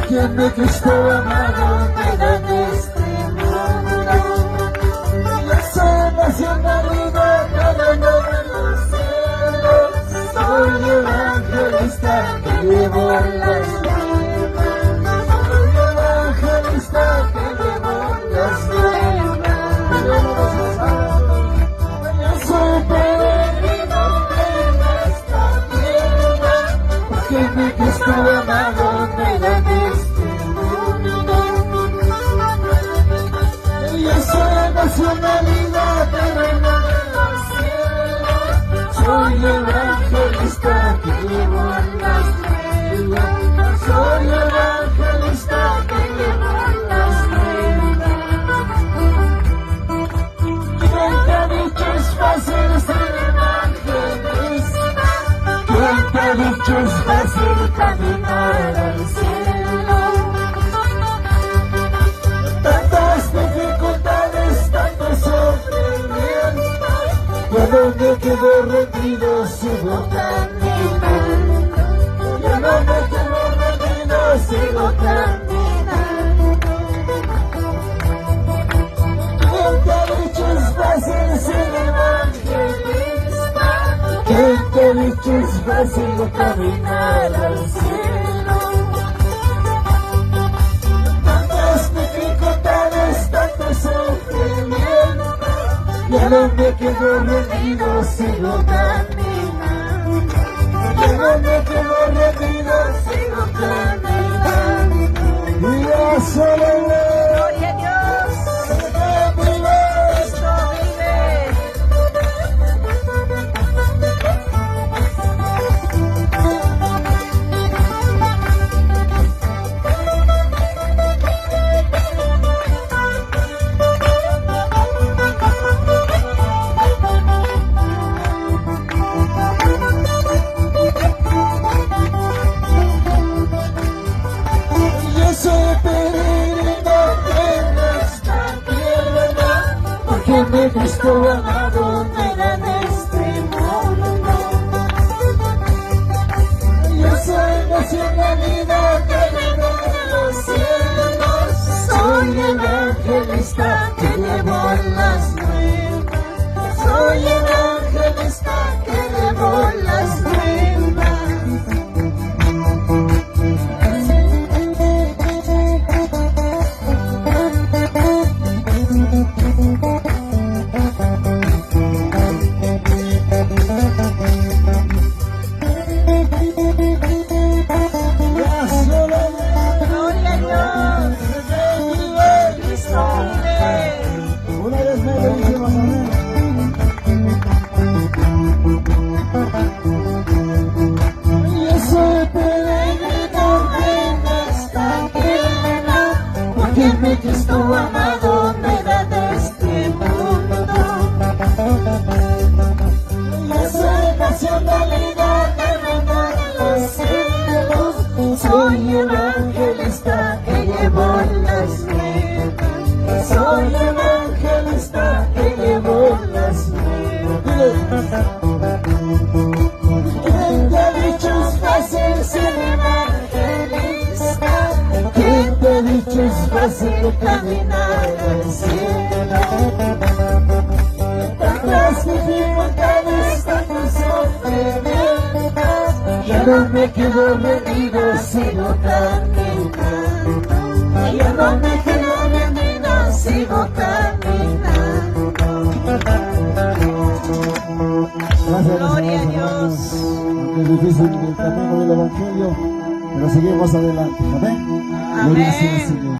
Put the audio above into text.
porque mi Cristo amado me da de este mundo. La nacionalidad para no de los cielos. Soy evangelista que llevo las nuevas. Soy evangelista que llevo las nuevas. Yo soy peregrino en esta tierra, porque mi Cristo amado me da de este mundo. Yo soy nacionalidad terrena de los cielos. Soy evangelista que llevo las nuevas. Soy evangelista que llevo las nuevas. ¿Quién te ha dicho es fácil ser evangelista? ¿Quién te ha dicho es fácil caminar al cielo? Tantas dificultades, tanto sufrimiento, yo no me quedo rendido, sigo caminando. Yo no me quedo rendido, sigo caminando. ¿Quién te ha dicho es fácil ser evangelista? ¿Quién te ha dicho es fácil caminar al cielo? Tantas dificultades, tanto sufrimiento, yo no me quedo rendido, sigo caminando. Yo no me quedo rendido, sigo caminando. Y yo solo gloria a Dios. Cristo vive. Yo soy peregrino en esta tierra, porque mi Cristo amado me da de este mundo. Yo soy nacionalidad terrena de los cielos. Soy evangelista que llevo las nuevas. Soy evangelista que llevo las nuevas. Gloria a Dios. Cristo vive. Una vez más le dijimos amén. Yo soy peregrino en esta tierra, porque mi Cristo amado me da de este mundo. Yo soy nacionalidad terrena de los cielos. Soy evangelista que llevo las nuevas. Soy evangelista que llevo las nuevas. ¿Quién te ha dicho es fácil ser evangelista? ¿Quién te ha dicho es fácil caminar al cielo? Tantas dificultades, tantos sufrimientos, yo no me quedo rendido, sigo caminando. Yo no me quedo rendido, sigo caminando. Gracias, Gloria a hermanos, Dios. aunque es difícil el camino del Evangelio, pero seguimos adelante. Amén. Gloria sea al Señor.